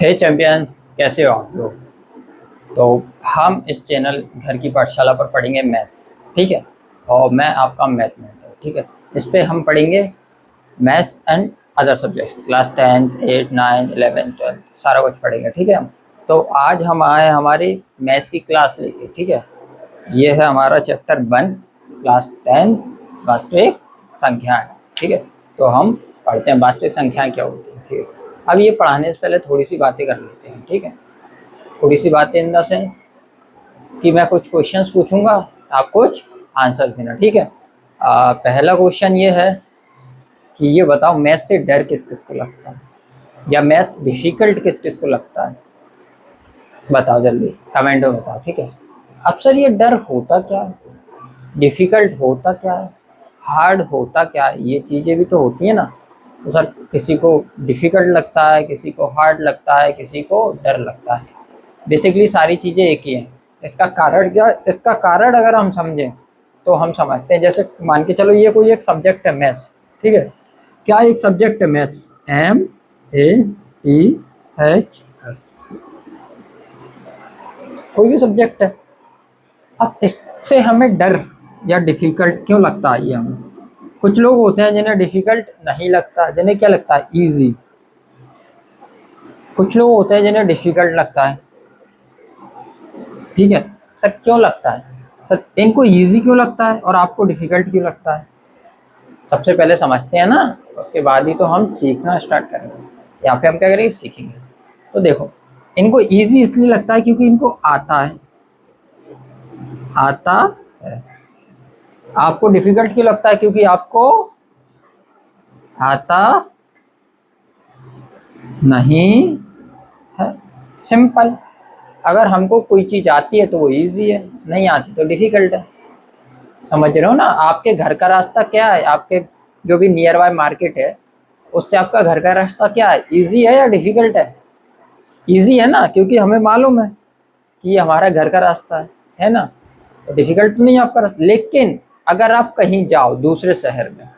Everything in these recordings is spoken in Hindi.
हे चैंपियंस, कैसे हो आप लोग। तो हम इस चैनल घर की पाठशाला पर पढ़ेंगे मैथ्स। ठीक है, और मैं आपका मैथमेटिक। ठीक है, इस पे हम पढ़ेंगे maths and other subjects, class 10, 8, 9, 11, 12 सारा कुछ पढ़ेंगे। ठीक है, तो आज हम आए हमारी मैथ्स की क्लास लेके। ठीक है, ये है हमारा चैप्टर 1, क्लास 10, वास्तविक संख्याएं। ठीक है, तो हम पढ़ते हैं वास्तविक संख्याएं क्या होती हैं। ठीक है, अब ये पढ़ाने से पहले थोड़ी सी बातें कर लेते हैं। ठीक है, थोड़ी सी बातें इन द सेंस कि मैं कुछ क्वेश्चंस पूछूंगा, आप कुछ आंसर्स देना। ठीक है, पहला क्वेश्चन ये है कि ये बताओ मैथ्स से डर किस किस को लगता है, या मैथ्स डिफिकल्ट किस किस को लगता है। बताओ जल्दी कमेंट में बताओ। ठीक है, अब सर ये डर होता क्या है, डिफ़िकल्ट होता क्या है, हार्ड होता क्या है, ये चीज़ें भी तो होती हैं ना। तो सर किसी को डिफ़िकल्ट लगता है, किसी को हार्ड लगता है, किसी को डर लगता है। बेसिकली सारी चीज़ें एक ही हैं। इसका कारण क्या, इसका कारण अगर हम समझें तो हम समझते हैं। जैसे मान के चलो ये कोई एक सब्जेक्ट है मैथ्स। ठीक है, क्या एक सब्जेक्ट है मैथ्स, MATHS, कोई भी सब्जेक्ट है। अब इससे हमें डर या डिफ़िकल्ट क्यों लगता है ये हमें। कुछ लोग होते हैं जिन्हें डिफ़िकल्ट नहीं लगता, जिन्हें क्या लगता है, ईजी। कुछ लोग होते हैं जिन्हें डिफ़िकल्ट लगता है। ठीक है, सर क्यों लगता है, सर इनको ईजी क्यों लगता है और आपको डिफ़िकल्ट क्यों लगता है। सबसे पहले समझते हैं ना, उसके बाद ही तो हम सीखना स्टार्ट करेंगे। यहाँ पे हम क्या करेंगे, सीखेंगे। तो देखो, इनको ईजी इसलिए लगता है क्योंकि इनको आता है, आता है। आपको डिफ़िकल्ट क्यों लगता है, क्योंकि आपको आता नहीं है। सिंपल। अगर हमको कोई चीज़ आती है तो वो इजी है, नहीं आती तो डिफ़िकल्ट है। समझ रहे हो ना। आपके घर का रास्ता क्या है, आपके जो भी नियर बाय मार्केट है उससे आपका घर का रास्ता क्या है, इजी है या डिफ़िकल्ट है। इजी है ना, क्योंकि हमें मालूम है कि ये हमारा घर का रास्ता है ना। तो डिफ़िकल्ट नहीं है आपका रास्ता। लेकिन अगर आप कहीं जाओ दूसरे शहर में,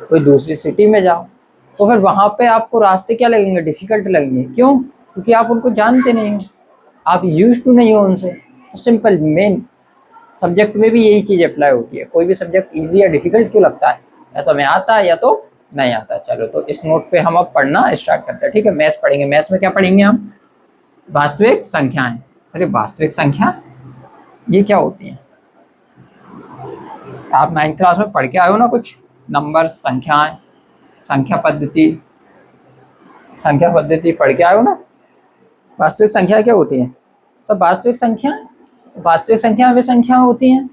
कोई दूसरी सिटी में जाओ, तो फिर वहाँ पे आपको रास्ते क्या लगेंगे, डिफ़िकल्ट लगेंगे। क्यों, क्योंकि आप उनको जानते नहीं हो, आप यूज टू नहीं हो उनसे। तो सिंपल मेन सब्जेक्ट में भी यही चीज़ अप्लाई होती है। कोई भी सब्जेक्ट इजी या डिफ़िकल्ट क्यों लगता है, या तो हमें आता है या तो नहीं आता। चलो, तो इस नोट पे हम अब पढ़ना स्टार्ट करते हैं। ठीक है, मैथ्स पढ़ेंगे। मैथ्स में क्या पढ़ेंगे हम, वास्तविक संख्याएं। सर वास्तविक संख्या ये क्या होती हैं, आप 9th क्लास में पढ़ के आए हो ना कुछ नंबर, संख्याएं, संख्या पद्धति, संख्या पद्धति पढ़ के आए हो ना। वास्तविक संख्या क्या होती है, सब वास्तविक संख्या, वास्तविक संख्या वे संख्या होती हैं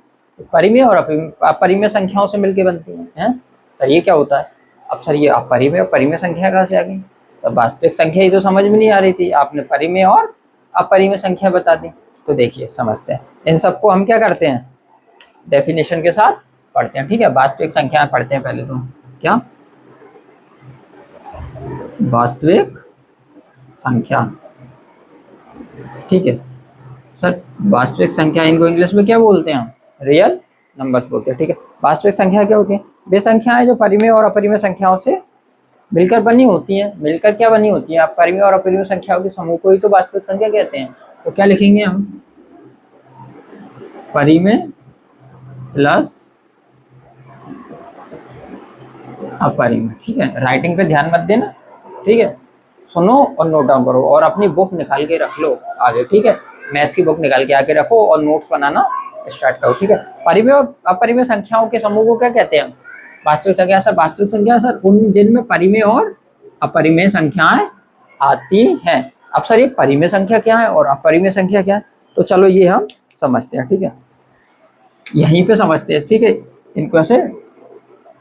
परिमेय और अपरिमेय संख्याओं से मिलकर बनती हैं। सर ये क्या होता है, अब सर ये अपरिमेय और परिमेय संख्या कहाँ से आ गई। तो वास्तविक संख्या ही तो समझ में नहीं आ रही थी, आपने परिमेय और अपरिमेय संख्या बता दी। तो देखिए समझते हैं, इन सबको हम क्या करते हैं, डेफिनेशन के साथ पढ़ते हैं। ठीक है, वास्तविक संख्या पढ़ते हैं पहले तो। क्या, वास्तविक संख्या। ठीक है सर, वास्तविक संख्या इनको इंग्लिश में क्या बोलते हैं, रियल नंबर्स बोलते हैं। ठीक है, वास्तविक संख्या क्या होती है, वे संख्याएं जो परिमेय और अपरिमेय संख्याओं से मिलकर बनी होती हैं। मिलकर क्या बनी होती है, आप परिमेय और अपरिमेय संख्याओं के समूह को ही तो वास्तविक संख्या कहते हैं। तो क्या लिखेंगे हम, परिमेय प्लस अपरिमेय। ठीक है, राइटिंग पे ध्यान मत देना। ठीक है, सुनो और नोट डाउन करो, और अपनी बुक निकाल के रख लो आगे। ठीक है, मैथ्स की बुक निकाल के आगे रखो और नोट्स बनाना स्टार्ट करो। ठीक है, परिमेय और अपरिमेय संख्याओं के समूह को क्या कहते हैं, वास्तविक संख्या। सर वास्तविक संख्या सर उन जिनमें परिमेय और अपरिमेय संख्याएं आती हैं। अब सर ये परिमेय संख्या क्या है और अपरिमेय संख्या क्या है, तो चलो ये हम समझते हैं। ठीक है, यहीं पे समझते हैं। ठीक है, इनको ऐसे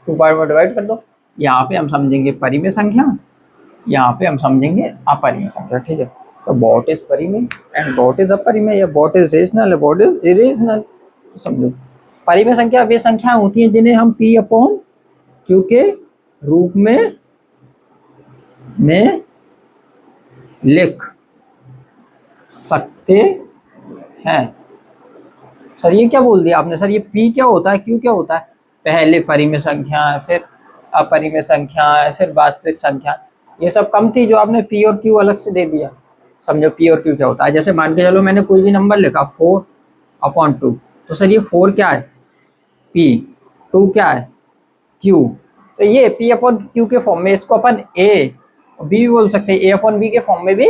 2 पार्ट में डिवाइड कर दो। यहाँ पे हम समझेंगे परिमेय संख्या, यहाँ पे हम समझेंगे अपरिमेय संख्या। ठीक है, तो व्हाट इज परिमेय एंड व्हाट इज अपरिमेय, या what is rational, what is irrational. तो समझो, परिमेय संख्या वे संख्या होती हैं जिन्हें हम P अपॉन Q के रूप में लिख सकते हैं। सर ये क्या बोल दिया आपने, सर ये P क्या होता है, Q क्या होता है, पहले परिमेय संख्या, फिर अपरिमेय संख्या, फिर वास्तविक संख्या। ये सब कम थी जो आपने पी और क्यू अलग से दे दिया। समझो पी और क्यू क्या होता है। जैसे मान के चलो मैंने कोई भी नंबर लिखा 4/2, तो सर ये 4 क्या है पी, 2 क्या है क्यू, तो ये P/Q के फॉर्म में इसको अपन A और B भी बोल सकते हैं, A/B के फॉर्म में भी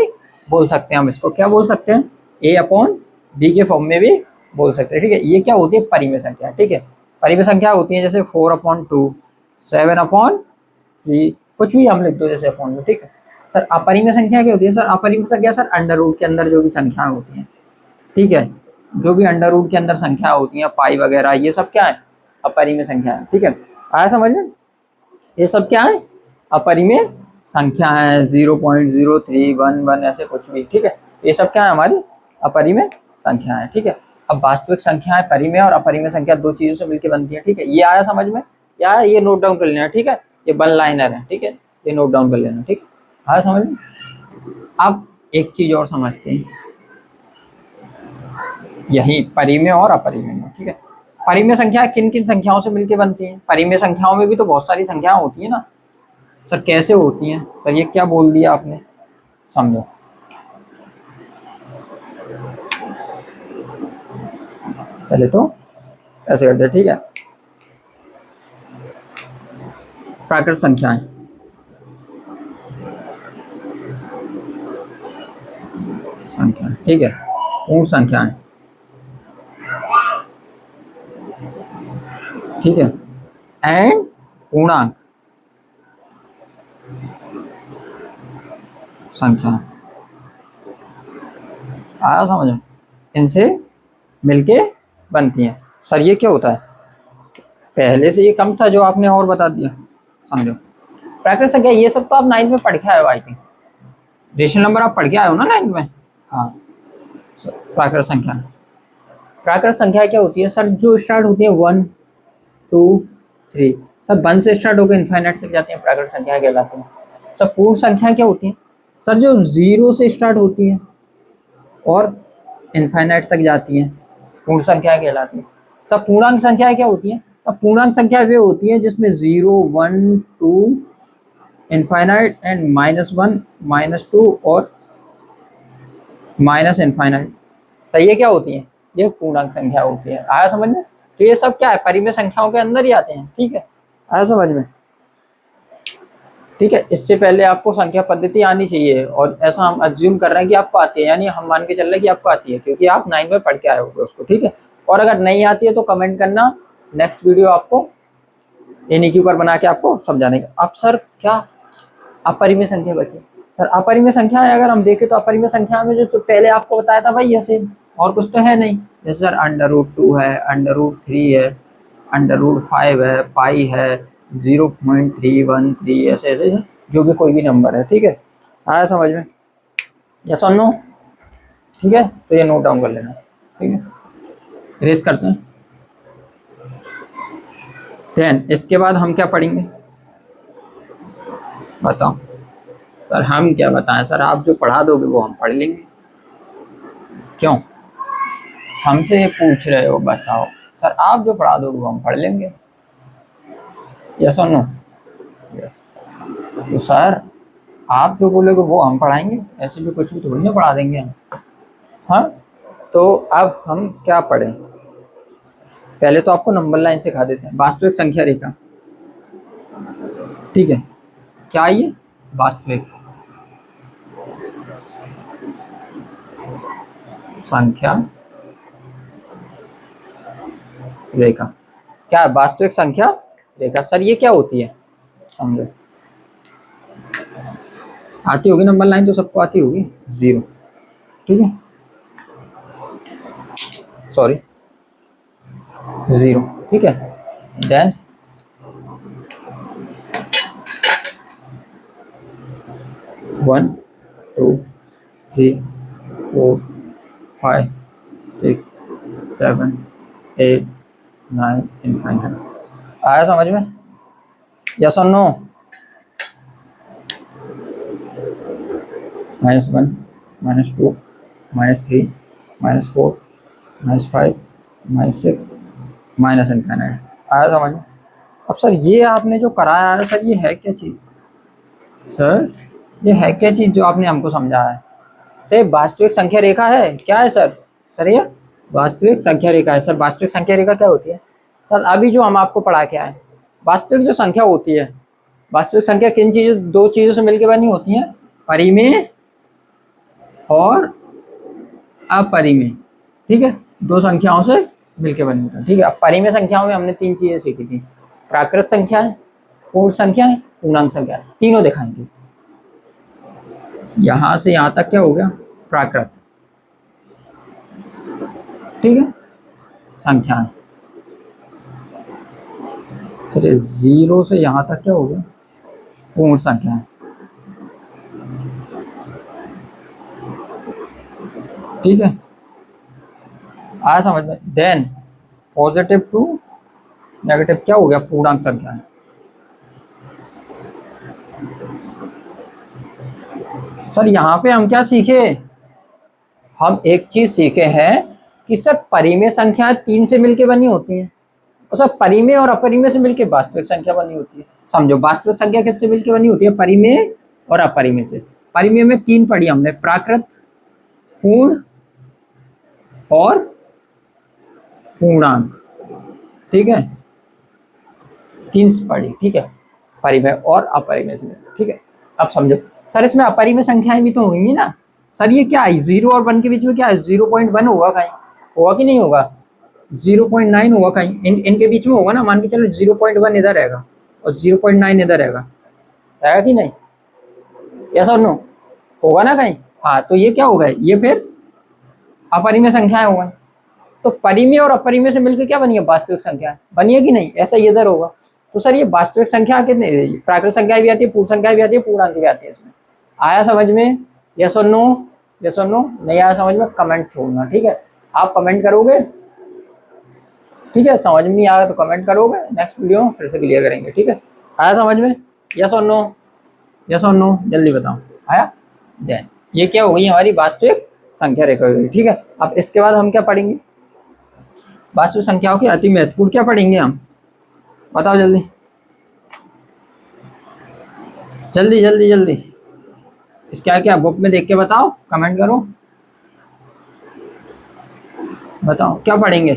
बोल सकते हैं हम इसको। क्या बोल सकते हैं? A/B के फॉर्म में भी बोल सकते हैं। ठीक है, ये क्या होती है? परिमेय संख्या। ठीक है, परिमेय संख्या होती है जैसे 4/2, 7/3, कुछ भी हम लिख दो जैसे अपॉन में। ठीक है सर, अपरिमेय संख्या क्या होती है? सर अपरिमेय संख्या सर अंडर रूट के अंदर जो भी संख्या होती है, ठीक है, जो भी अंडर रूट के अंदर संख्या होती है, पाई वगैरह, ये सब क्या है? अपरिमेय संख्या है। ठीक है, आया समझ में? ये सब क्या है? अपरिमेय संख्या है। 0.0311 ऐसे कुछ भी। ठीक है, ये सब क्या है? हमारी अपरिमेय संख्या है। ठीक है, अब वास्तविक संख्या है, परिमेय और अपरिमेय संख्या दो चीजों से मिलकर बनती है। ठीक है, ये आया समझ में? या ये नोट डाउन कर लेना। ठीक है, ये वन लाइनर है। ठीक है, ये नोट डाउन कर लेना। ठीक है, आया समझ में? अब एक चीज और समझते हैं, यही परिमेय और अपरिमेय में। ठीक है, परिमेय संख्या किन किन संख्याओं से मिलकर बनती है? परिमेय संख्याओं में भी तो बहुत सारी संख्याएं होती है ना सर। कैसे होती हैं सर? ये क्या बोल दिया आपने, समझो। पहले तो ऐसे करते हैं। ठीक है, प्राकृत संख्याएं, संख्याएं, ठीक है, पूर्ण संख्याएं, ठीक है, एंड पूर्णांक संख्या। आया समझ में? इनसे मिलके बनती हैं। सर ये क्या होता है? पहले से ये कम था जो आपने और बता दिया, समझो। प्राकृत संख्या ये सब तो आप 9th में पढ़ के आए हो, आई थिंक रेशनल नंबर आप पढ़ के आए हो ना 9th में। हाँ, प्राकृत संख्या, प्राकृत संख्या क्या होती है सर? जो स्टार्ट होती है 1, 2, 3, सब 1 से स्टार्ट होकर इनफाइनाइट तक जाती हैं, प्राकृत संख्या कहलाती हैं। सब पूर्ण संख्या क्या होती है सर? जो 0 से स्टार्ट होती है और इनफाइनाइट तक जाती हैं, पूर्ण संख्या कहलाती है। सब पूर्णांक संख्या क्या होती है? अब पूर्णांक संख्या वे होती है जिसमें 0, 1, 2, इनफाइनाइट एंड -1, -2 और माइनस इनफाइनाइट। सही है, क्या होती है? ये पूर्णांक संख्या होती है। आया समझ में? तो ये सब क्या है? परिमेय संख्याओं के अंदर ही आते हैं। ठीक है, आया समझ में? ठीक है, इससे पहले आपको संख्या पद्धति आनी चाहिए, और ऐसा हम अज्यूम कर रहे हैं कि आपको आती है, यानी हम मान के चल रहे हैं कि आपको आती है, क्योंकि आप 9 में पढ़ के आए होगे उसको। ठीक है, और अगर नहीं आती है तो कमेंट करना, नेक्स्ट वीडियो आपको एनईक्यू पर बना के आपको समझाने का। अब सर क्या अपरिमेय संख्या बची? सर अपरिमेय संख्या है, अगर हम देखें तो अपरिमेय संख्या में जो पहले आपको बताया था भाई, ऐसे और कुछ तो है नहीं। जैसे सर √2 है, √3 है, √5 है, पाई है, 0.313, ऐसे ऐसे जो भी कोई भी नंबर है। ठीक है, आया समझ में? यस और नो? ठीक है, तो ये नोट डाउन कर लेना। ठीक है, रेस करते हैं। देन इसके बाद हम क्या पढ़ेंगे बताओ? सर हम क्या बताएं सर, आप जो पढ़ा दोगे वो हम पढ़ लेंगे। क्यों हमसे ये पूछ रहे हो? बताओ सर, आप जो पढ़ा दोगे वो हम पढ़ लेंगे। यस और नो? यस। तो सर आप जो बोलोगे वो हम पढ़ाएंगे, ऐसे भी कुछ भी थोड़ी ना पढ़ा देंगे हम। हाँ, तो अब हम क्या पढ़ें? पहले तो आपको नंबर लाइन सिखा देते हैं। वास्तविक संख्या रेखा, ठीक है, क्या ये वास्तविक संख्या रेखा, क्या है? वास्तविक संख्या रेखा। सर ये क्या होती है? समझो, आती होगी नंबर लाइन तो सबको आती होगी। 0, ठीक है, सॉरी 0, ठीक है। Then 1, 2, 3, 4, 5, 6, 7, 8, 9 infinite. आया समझ में? यस और नो? -1, -2, -3, -4, -5, -6, minus infinite. आया समझ में? अब सर ये आपने जो कराया है सर, ये है क्या चीज़? सर ये है क्या चीज़ जो आपने हमको समझाया है? सर वास्तविक संख्या रेखा है क्या है सर? सर ये वास्तविक संख्या रेखा है। सर वास्तविक संख्या रेखा क्या होती है? सर अभी जो हम आपको पढ़ा के आए, वास्तविक जो संख्या होती है, वास्तविक संख्या किन चीज़ों, दो चीज़ों से मिलकर बनी होती है, परिमेय और अपरिमेय। ठीक है, दो संख्याओं से मिलकर बनी होती है। ठीक है, अब परिमेय संख्याओं में हमने तीन चीज़ें सीखी थी, प्राकृत संख्याएं, पूर्ण संख्याएं, पूर्णांक संख्याएं, तीनों दिखाएंगे। यहां से यहां तक क्या हो गया? प्राकृत। ठीक है, संख्याएं। फिर 0 से यहां तक क्या हो गया? पूर्ण संख्याएं। ठीक है, आया समझ में? देन पॉजिटिव टू नेगेटिव क्या हो गया? पूर्णांक संख्याएं। सर यहाँ पे हम क्या सीखे? हम एक चीज सीखे हैं कि सर परिमेय संख्याएं तीन से मिलके बनी होती हैं, और सर परिमेय और अपरिमेय से मिलके वास्तविक संख्या बनी होती है। समझो, वास्तविक संख्या किससे मिलके बनी होती है? परिमेय और अपरिमेय से। परिमेय में तीन पढ़ी हमने, प्राकृत, पूर्ण और पूर्णांक। ठीक है, तीन पढ़ी। ठीक है, परिमेय और अपरिमेय से। ठीक है, अब समझो सर, इसमें अपरिमेय संख्याएं भी तो होंगी ना। सर ये क्या है? 0 और 1 के बीच में क्या है? 0.1 होगा कहीं, होगा कि नहीं होगा? 0.9 होगा कहीं, इनके बीच में होगा ना। मान के चलो 0.1 इधर रहेगा और 0.9 इधर रहेगा, रहेगा कि नहीं? यस और नो? होगा ना कहीं। हाँ, तो ये क्या होगा? ये फिर अपरिमेय संख्याएं होगा। तो परिमेय और अपरिमेय से मिलकर क्या बनी है? वास्तविक संख्या बनी है कि नहीं? ऐसा ये इधर होगा। तो सर ये वास्तविक संख्या कितने, प्राकृत संख्या भी आती है, पूर्ण संख्या भी आती है, पूर्णांक भी आती है इसमें। आया समझ में? यस और नो? यस और नो? नहीं आया समझ में? कमेंट छोड़ना। ठीक है, आप कमेंट करोगे। ठीक है, समझ में नहीं आया तो कमेंट करोगे, नेक्स्ट वीडियो में फिर से क्लियर करेंगे। ठीक है, आया समझ में? यस और नो? यस और नो? जल्दी बताओ, आया? देन ये क्या हो गई? हमारी वास्तविक संख्या रेखा हो गई। ठीक है, अब इसके बाद हम क्या पढ़ेंगे? वास्तविक संख्याओं के अति महत्वपूर्ण क्या पढ़ेंगे हम? बताओ जल्दी जल्दी जल्दी जल्दी। इसका क्या बुक में देख के बताओ, कमेंट करो, बताओ क्या पढ़ेंगे?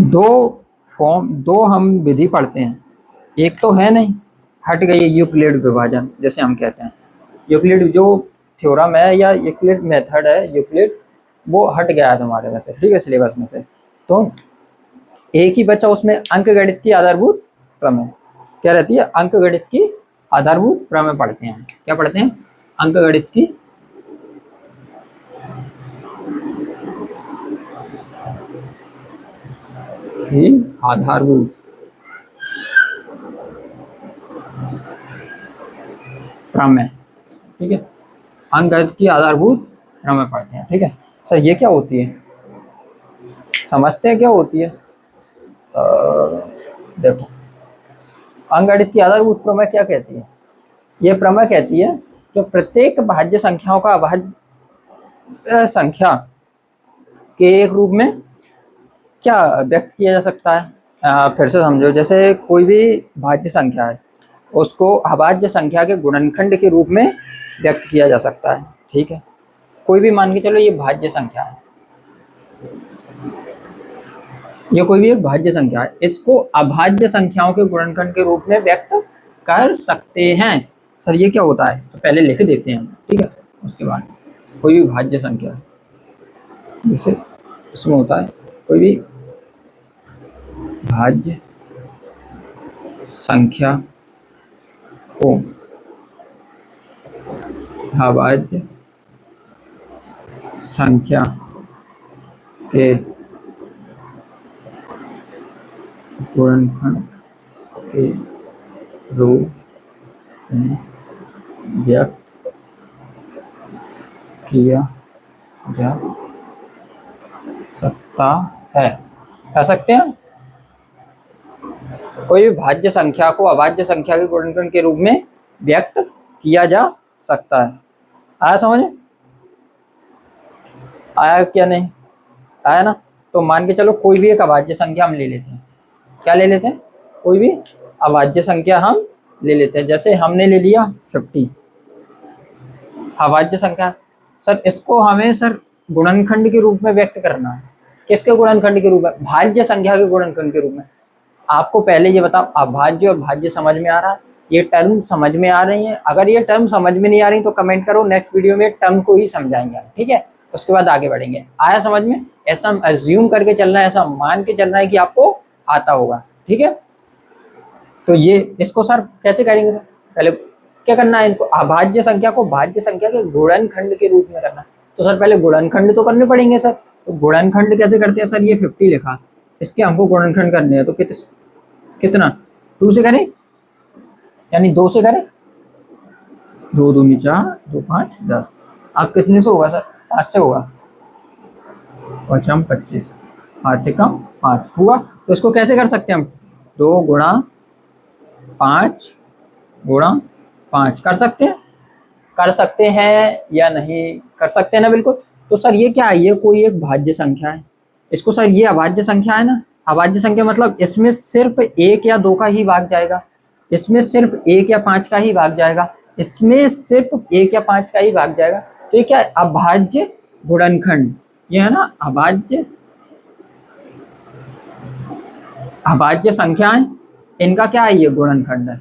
दो फॉर्म, दो हम विधि पढ़ते हैं। एक तो है नहीं, हट गई है, यूक्लिड विभाजन जैसे हम कहते हैं। यूक्लिड जो थ्योरम है या यूक्लिड मेथड है, यूक्लिड वो हट गया है तुम्हारे में से। ठीक है, सिलेबस में से। तो एक ही बचा उसमें, अंकगणित की आधारभूत प्रमेय। क्या रहती है? अंकगणित की आधारभूत प्रमेय पढ़ते हैं। क्या पढ़ते हैं? अंकगणित की आधारभूत प्रमेय। ठीक है, अंकगणित की आधारभूत प्रमेय पढ़ते हैं। ठीक है सर, ये क्या होती है? समझते हैं क्या होती है? देखो, अंकगणित की आधारभूत प्रमेय क्या कहती है? ये प्रमेय कहती है कि प्रत्येक भाज्य संख्याओं का अभाज्य संख्या के एक रूप में क्या व्यक्त किया जा सकता है। फिर से समझो, जैसे कोई भी भाज्य संख्या है, उसको अभाज्य संख्या के गुणनखंड के रूप में व्यक्त किया जा सकता है। ठीक है, कोई भी मान के चलो ये भाज्य संख्या है, ये कोई भी एक भाज्य संख्या है, इसको अभाज्य संख्याओं के गुणनखंड के रूप में व्यक्त कर सकते हैं। सर ये क्या होता है? तो पहले लिख देते हैं हम। ठीक है, उसके बाद कोई भी भाज्य संख्या, जैसे इसमें होता है कोई भी भाज्य संख्या को अभाज्य संख्या के गुणनखंड के रूप में व्यक्त किया जा सकता है। कर सकते हैं, कोई भी भाज्य संख्या को अभाज्य संख्या के गुणनखंड के रूप में व्यक्त किया जा सकता है। आया समझ? आया क्या नहीं आया ना? तो मान के चलो कोई भी एक अभाज्य संख्या हम ले लेते हैं। क्या ले लेते हैं? कोई भी अभाज्य संख्या हम ले लेते हैं। जैसे हमने ले लिया 50 अभाज्य संख्या। सर इसको हमें सर गुणनखंड के रूप में व्यक्त करना है। किसके गुणनखंड के रूप में? भाज्य संख्या के गुणनखंड के रूप में। आपको पहले ये बताओ, अभाज्य और भाज्य समझ में आ रहा है? ये टर्म समझ में आ रही है? अगर ये टर्म समझ में नहीं आ रही तो कमेंट करो, नेक्स्ट वीडियो में टर्म को ही समझाएंगे, ठीक है? उसके बाद आगे बढ़ेंगे। आया समझ में? ऐसा अज्यूम करके चलना है, ऐसा मान के चलना है कि आपको आता होगा, ठीक है? तो ये इसको सर कैसे करेंगे? सर पहले क्या करना है, इनको अभाज्य संख्या को भाज्य संख्या के गुणनखंड के रूप में करना है। तो सर पहले गुणनखंड तो करने पड़ेंगे सर। तो गुणनखंड कैसे करते हैं सर? ये 50 लिखा, इसके हमको गुणनखंड करने हैं। तो कितना 2 से करें, यानी 2 से करें, 2 दूनी 4, 2 5 10। आप कितने से होगा सर? 5 से होगा। 5 25, 5 से कम 5 हुआ। तो इसको कैसे कर सकते हैं हम? 2 गुणा 5 गुणा 5 कर सकते हैं? कर सकते हैं या नहीं? कर सकते हैं ना, बिल्कुल। तो सर ये क्या है? ये कोई एक भाज्य संख्या है। इसको सर ये अभाज्य संख्या है ना। अभाज्य संख्या मतलब इसमें सिर्फ 1 या 2 का ही भाग जाएगा, इसमें सिर्फ 1 या 5 का ही भाग जाएगा, इसमें सिर्फ 1 या 5 का ही भाग जाएगा। तो ये क्या है? अभाज्य गुणनखंड। ये है ना अभाज्य, अभाज्य संख्याएं, इनका क्या है? ये गुणनखंड है।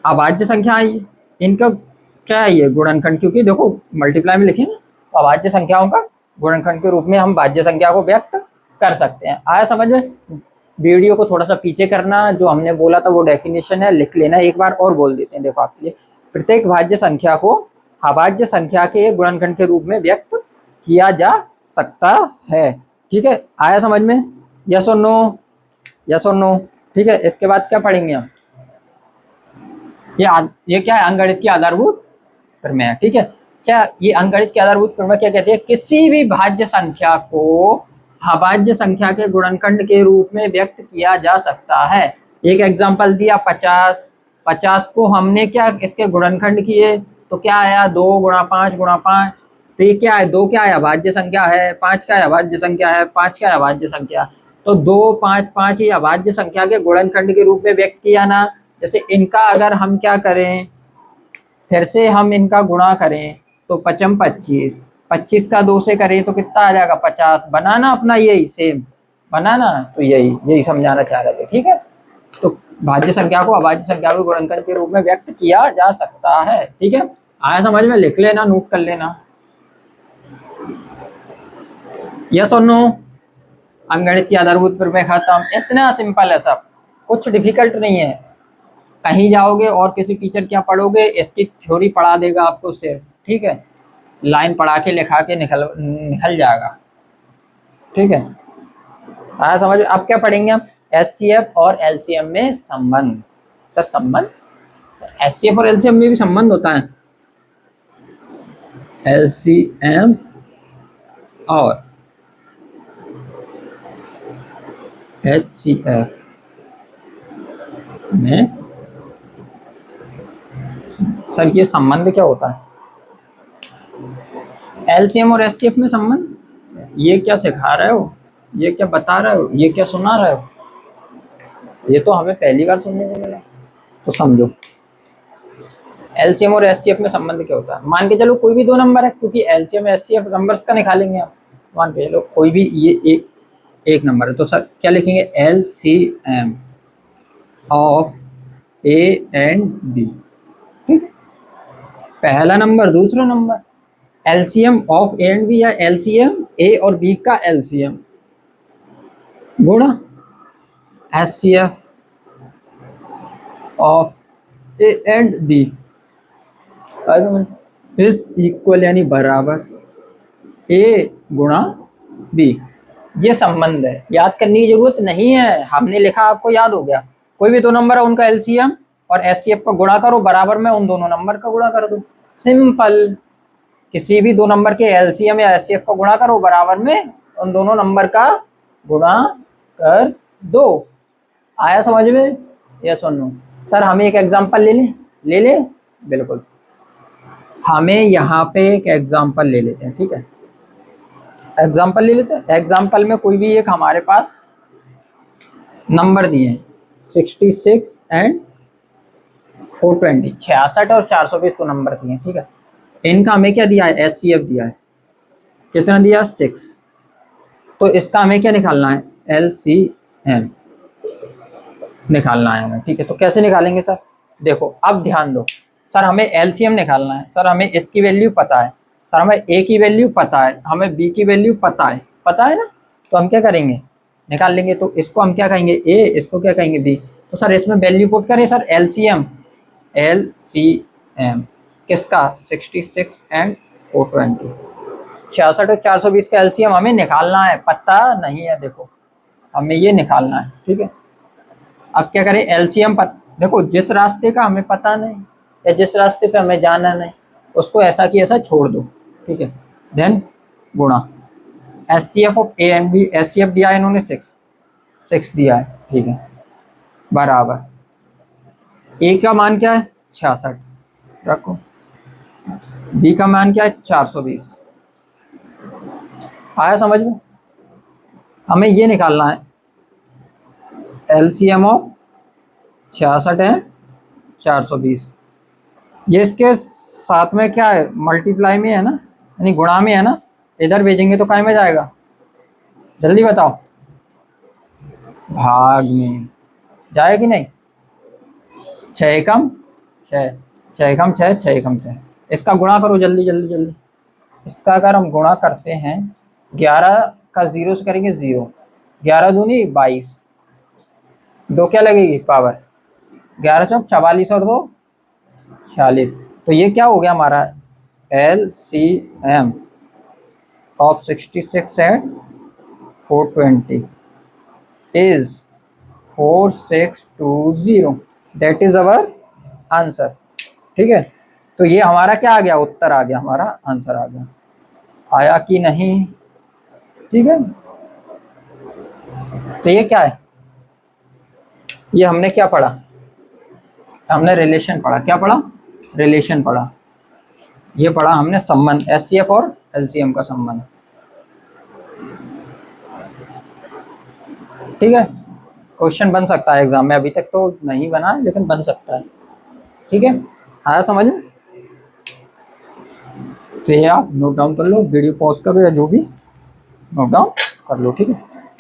अभाज्य संख्या है, इनका क्या है? ये गुणनखंड। क्योंकि देखो मल्टीप्लाई में लिखे ना, तो अभाज्य संख्याओं का गुणनखंड के रूप में हम भाज्य संख्या को व्यक्त कर सकते हैं। आया समझ में? वीडियो को थोड़ा सा पीछे करना, जो हमने बोला था वो डेफिनेशन है, लिख लेना। एक बार और बोल देते हैं, देखो आपके लिए। प्रत्येक भाज्य संख्या को अभाज्य संख्या के गुणनखंड के रूप में व्यक्त किया जा सकता है, ठीक है? आया समझ में? यस और नो? यस और नो? ठीक है। इसके बाद क्या पढ़ेंगे हम? ये क्या है? अंकगणित की आधारभूत प्रमेय, ठीक है? क्या ये अंकगणित की आधारभूत प्रमेय क्या कहते हैं? किसी भी भाज्य संख्या को अभाज्य संख्या के गुणनखंड के रूप में व्यक्त किया जा सकता है। एक एग्जांपल दिया 50, 50 को हमने क्या इसके गुणनखंड किए, तो क्या आया? 2 गुणा 5 गुणा 5। तो ये क्या है? 2 क्या है? अभाज्य संख्या है। 5 क्या है? अभाज्य संख्या है। 5 क्या है? अभाज्य संख्या। तो 2 5 5 ये अभाज्य संख्या के गुणनखंड के रूप में व्यक्त किया ना। जैसे इनका अगर हम क्या करें, फिर से हम इनका गुणा करें, तो 5 25, 25 का 2 से करें तो कितना आ जाएगा? 50। बनाना अपना यही सेम बनाना। तो यही समझाना चाह रहे थे, ठीक है? तो भाज्य संख्या को अभाज्य संख्या के गुणनखंड के रूप में व्यक्त किया जा सकता है, ठीक है? आया समझ में? लिख लेना, नोट कर लेना। यस और नो? अंकगणित की आधारभूत प्रमेय खत्म। इतना सिंपल है सब, कुछ डिफिकल्ट नहीं है। कहीं जाओगे और किसी टीचर क्या पढ़ोगे, इसकी थ्योरी पढ़ा देगा आपको सिर्फ, ठीक है? लाइन पढ़ा के लिखा के निकल जाएगा, ठीक है? आया समझ में? अब क्या पढ़ेंगे हम? एचसीएफ और एलसीएम में संबंध। सर संबंध? एचसीएफ और एलसीएम में भी संबंध होता है। एलसीएम और एचसीएफ में सर ये संबंध क्या होता है? एलसीएम और एचसीएफ में संबंध? ये क्या सिखा रहे हो? ये क्या बता रहे हो? ये क्या सुना रहे हो? ये तो हमें पहली बार सुनने को मिला। तो समझो, एलसीएम और एचसीएफ में संबंध क्या होता है। मान के चलो कोई भी 2 नंबर है, क्योंकि एलसीएम एचसीएफ नंबर्स का निकालेंगे आप। मान के चलो कोई भी ये एक नंबर है, तो सर क्या लिखेंगे? LCM of A and B, पहला नंबर दूसरा number. LCM of A and B या एलसीएम ए और बी का एलसीएम गुणा HCF of A and B is equal, यानी बराबर ए गुणा बी। ये संबंध है, याद करने की जरूरत नहीं है, हमने लिखा आपको याद हो गया। कोई भी 2 नंबर है उनका एलसीएम और एचसीएफ का गुणा करो, बराबर में उन दोनों नंबर का गुणा कर दो। सिंपल। किसी भी 2 नंबर के एलसीएम या एचसीएफ का गुणा करो, बराबर में उन दोनों नंबर का गुणा कर दो। आया समझ में? यस और नो? सर हमें एक एग्जांपल ले ले बिल्कुल। हमें यहाँ पे एक एग्जांपल ले लेते हैं, ठीक है? एग्जांपल ले लेते हैं। एग्जांपल में कोई भी एक हमारे पास नंबर दिए हैं 66 एंड 420, 66 और 420 तो नंबर दिए, ठीक है। इनका हमें क्या दिया है, एचसीएफ दिया है, कितना दिया, 6। तो इसका हमें क्या निकालना है, एलसीएम निकालना है हमें, ठीक है। तो कैसे निकालेंगे सर, देखो अब ध्यान दो सर, हमें एलसीएम निकालना है सर, हमें इसकी वैल्यू पता है सर, हमें ए की वैल्यू पता है, हमें बी की वैल्यू पता है ना। तो हम क्या करेंगे, निकाल लेंगे। तो इसको हम क्या कहेंगे ए, इसको क्या कहेंगे बी। तो सर इसमें वैल्यू पुट करें सर, एलसीएम किसका, 66 एंड 420, 66 और 420 का एलसीएम हमें निकालना है, पता नहीं है, देखो हमें ये निकालना है, ठीक है। अब क्या करें, एलसीएम देखो जिस रास्ते का हमें पता नहीं या जिस रास्ते पे हमें जाना नहीं, उसको ऐसा कि ऐसा छोड़ दो, ठीक है। देन गुणा HCF of A and B, HCF दिया है इन्होंने 6 दिया है, ठीक है, बराबर ए का मान क्या है 66 रखो, बी का मान क्या है 420। आया समझ में, हमें ये निकालना है एलसीएम ऑफ 66 है 420, ये इसके साथ में क्या है, मल्टीप्लाई में है ना, यानी गुणा में है ना, इधर भेजेंगे तो काय में जाएगा, जल्दी बताओ, भाग में जाए कि नहीं, 6 कम 6, 6 कम 6, 6 कम 6, इसका गुणा करो जल्दी जल्दी जल्दी। इसका अगर हम गुणा करते हैं 11 का 0 से करेंगे 0, 11 दूनी 22, 2 क्या लगेगी पावर, 11 चौक 44 और 2 46। तो ये क्या हो गया हमारा, LCM of 66 and 420 is 4620, that is our answer, ठीक है। तो ये हमारा क्या आ गया, उत्तर आ गया, हमारा आंसर आ गया, आया कि नहीं, ठीक है। तो ये क्या है, ये हमने क्या पढ़ा, हमने रिलेशन पढ़ा, क्या पढ़ा, रिलेशन पढ़ा, ये पढ़ा हमने संबंध, एचसीएफ और एलसीएम का संबंध, ठीक है। क्वेश्चन बन सकता है एग्जाम में, अभी तक तो नहीं बना है लेकिन बन सकता है, ठीक है। आया समझ में, तो ये आप नोट डाउन कर लो, वीडियो पॉज करो या जो भी नोट डाउन कर लो, ठीक है।